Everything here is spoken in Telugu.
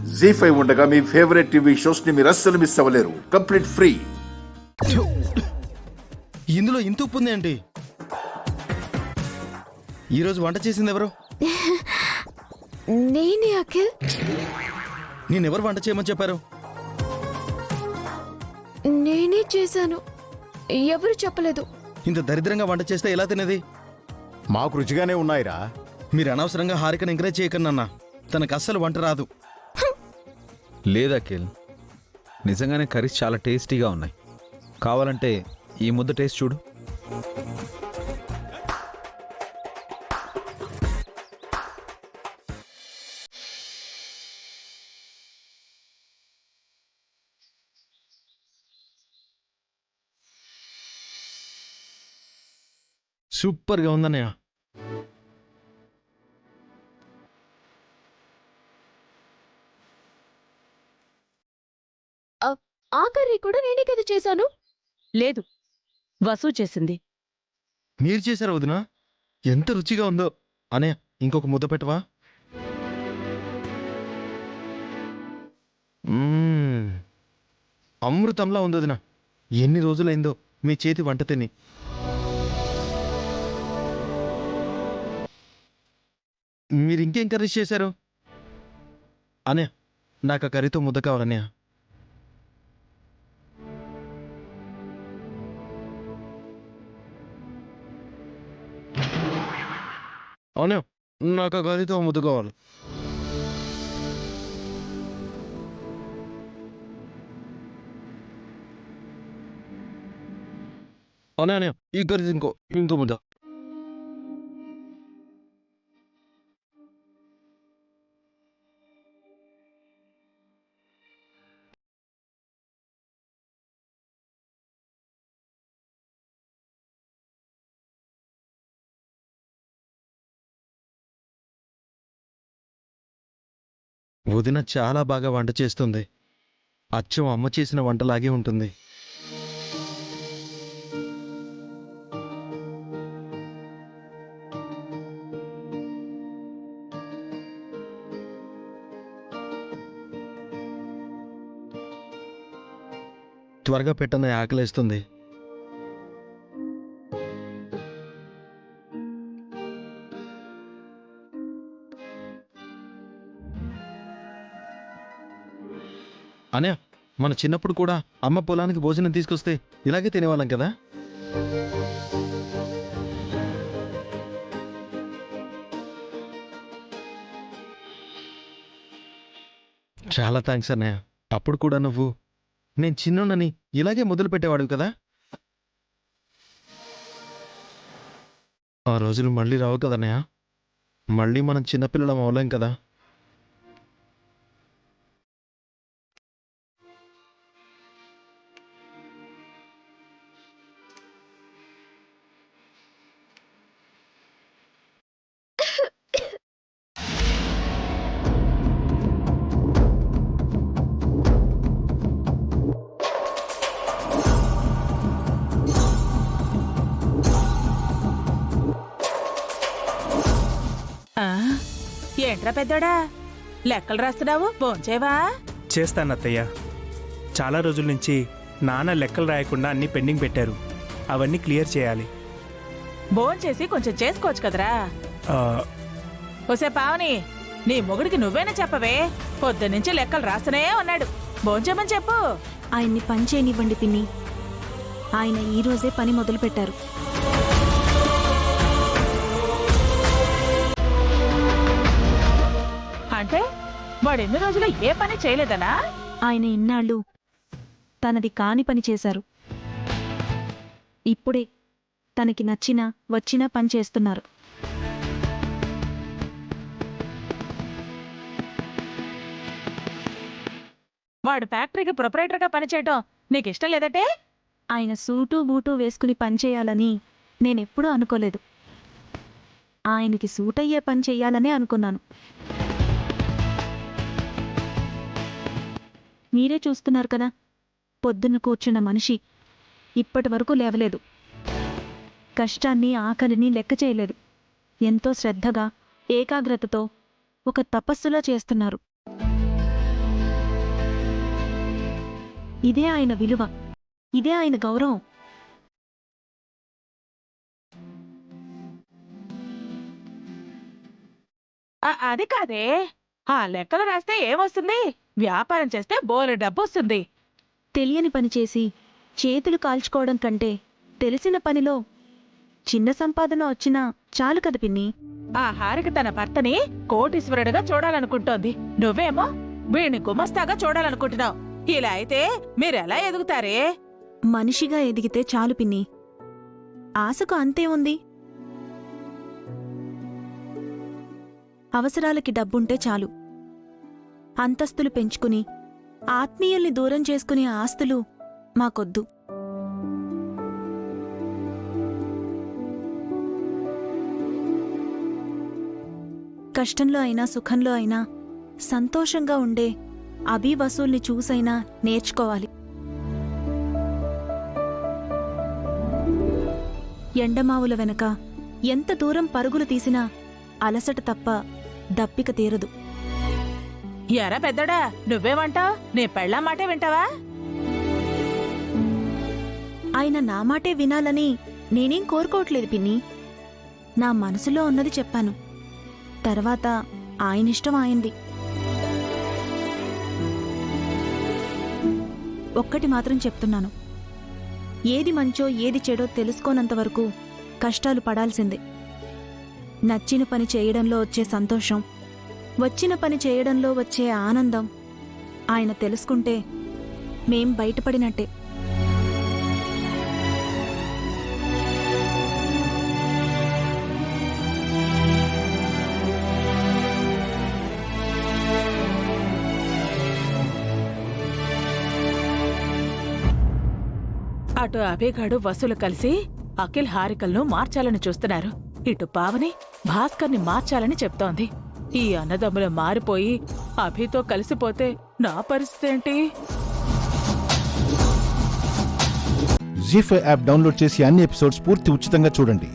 జీ5 ఉండగా మీ ఫేవరెట్ టీవీ షోస్ ని మీరు అస్సలు మిస్ అవ్వలేరు. Complete free. ఇందులో ఇంత ఉప్పు ఉంది ఏంటి? ఈరోజు వంట చేసింది ఎవరు? నేనే అఖిల్. నేనెవరు వంట చేయమని చెప్పారు? నేనే చేశాను, ఎవరు చెప్పలేదు. ఇంత దరిద్రంగా వంట చేస్తే ఎలా తినేది? మాకు రుచిగానే ఉన్నాయిరా. మీరు అనవసరంగా హారికను ఎంకరేజ్ చేయకండి అన్న. తనకు అస్సలు వంట రాదు. లేదు అఖిల్, నిజంగానే కర్రీస్ చాలా టేస్టీగా ఉన్నాయి. కావాలంటే ఈ ముద్ద టేస్ట్ చూడు. సూపర్గా ఉందన్నయ్య. ఆ కర్రీ కూడా నేనే కదా చేశాను. లేదు, వసు చేసింది. మీరు చేశారు వదినా? ఎంత రుచిగా ఉందో. అనయ్య, ఇంకొక ముద్ద పెట్టవా? అమృతంలా ఉంది వదినా. ఎన్ని రోజులైందో మీ చేతి వంట తిని. మీరు ఇంకేం కర్రీస్ చేశారు? అనయ్య, నాకు ఆ కర్రీతో ముద్ద కావాలన్నయ్య. అవునా, నాకు ఆ కర్రీతో ముద్ద కావాలి. అవునా అన్నయ్య, ఈ కర్రీ ఇంకో ముద్ద. వదిన చాలా బాగా వంట చేస్తుంది. అచ్చం అమ్మ చేసిన వంటలాగే ఉంటుంది. త్వరగా పెట్టన్న, ఆకలేస్తుంది. అనే మన చిన్నప్పుడు కూడా అమ్మ పొలానికి భోజనం తీసుకొస్తే ఇలాగే తినేవాళ్ళం కదా. చాలా థ్యాంక్స్ అన్నయ్య. అప్పుడు కూడా నువ్వు నేను చిన్నోన్నని ఇలాగే మొదలు పెట్టేవాడు కదా. ఆ రోజులు మళ్ళీ రావు కదన్నయ్య. మళ్ళీ మనం చిన్నపిల్లలం అవలేం కదా. ఏంట్రా పెద్దోడా, లెక్కలు రాస్తున్నావు? భోంచేవా? చేస్తానత్తయ్య. చాలా రోజుల నుంచి నాన్న లెక్కలు రాయకుండా అన్ని పెండింగ్ పెట్టారు. అవన్నీ క్లియర్ చేయాలి. భోంచేసి కొంచెం చేసుకోవచ్చు కదరా. ఆ, ఒసే పావని, నీ మొగుడికి నువ్వేనా చెప్పవే? పొద్దున్నుంచి లెక్కలు రాస్తూనే ఉన్నాడు. భోంచేమని చెప్పు. ఆయన్ని పని చేయనివ్వండి పిన్ని. ఆయన ఈ రోజే పని మొదలు పెట్టారు. అంటే వాడు ఎన్ని రోజులు ఏ పని చేయలేదనా? ఆయన ఇన్నాళ్ళు తనది కాని పని చేశారు. ఇప్పుడే తనకి వచ్చిన పని చేస్తున్నారు. వాడు ఫ్యాక్టరీకి ప్రొపరేటర్గా పనిచేయటం నీకిష్టం లేదటే? ఆయన సూటు బూటు వేసుకుని పనిచేయాలని నేనెప్పుడూ అనుకోలేదు. ఆయనకి సూటయ్యే పని చెయ్యాలనే అనుకున్నాను. మీరే చూస్తున్నారు కదా, పొద్దున్న కూర్చున్న మనిషి ఇప్పటి వరకు లేవలేదు. కష్టాన్ని ఆకలిని లెక్క చేయలేదు. ఎంతో శ్రద్ధగా ఏకాగ్రతతో ఒక తపస్సులా చేస్తున్నారు. ఇదే ఆయన విలువ, ఇదే ఆయన గౌరవం. అది కాదే, ఆ లెక్కలు రాస్తే ఏమొస్తుంది? వ్యాపారం చేస్తే బోలెడు డబ్బు వస్తుంది. తెలియని పని చేసి చేతులు కాల్చుకోవడం కంటే తెలిసిన పనిలో చిన్న సంపాదన వచ్చినా చాలు కదా పిన్ని. ఆ హారిక తన భర్తని కోటీశ్వరుడుగా చూడాలనుకుంటోంది. నువ్వేమో వీణ్ణి గుమస్తాగా చూడాలనుకుంటున్నావు. ఇలా అయితే మీరెలా ఎదుగుతారే? మనిషిగా ఎదిగితే చాలు పిన్ని. ఆశకు అంతే ఉంది. అవసరాలకి డబ్బుంటే చాలు. అంతస్తులు పెంచుకుని ఆత్మీయుల్ని దూరం చేసుకునే ఆస్తులు మాకొద్దు. కష్టంలో అయినా సుఖంలో అయినా సంతోషంగా ఉండే అభి వసూల్ని చూసైనా నేర్చుకోవాలి. ఎండమావుల వెనక ఎంత దూరం పరుగులు తీసినా అలసట తప్ప దప్పిక తీరదు. ఎరా పెద్దడా, నువ్వేమంటావ్? నీ పెళ్ళాం మాటే వింటావా? ఆయన నా మాటే వినాలని నేనేం కోరుకోవట్లేదు పిన్ని. నా మనసులో ఉన్నది చెప్పాను. తర్వాత ఆయనిష్టం ఆయనది. ఒక్కటి మాత్రం చెప్తున్నాను, ఏది మంచో ఏది చెడో తెలుసుకోనంతవరకు కష్టాలు పడాల్సిందే. నచ్చిన పని చేయడంలో వచ్చే సంతోషం, వచ్చిన పని చేయడంలో వచ్చే ఆనందం ఆయన తెలుసుకుంటే మేం బయటపడినట్టే. అటు అభిగాడు వసూలు కలిసి అఖిల్ హారికల్ను మార్చాలని చూస్తున్నారు. ఇటు పావని భాస్కర్ని మార్చాలని చెప్తోంది. ఈ అన్నదమ్ములు మారిపోయి అభితో కలిసిపోతే నా పరిస్థితి ఏంటి? జీ5 యాప్ డౌన్లోడ్ చేసి అన్ని ఎపిసోడ్స్ పూర్తి ఉచితంగా చూడండి.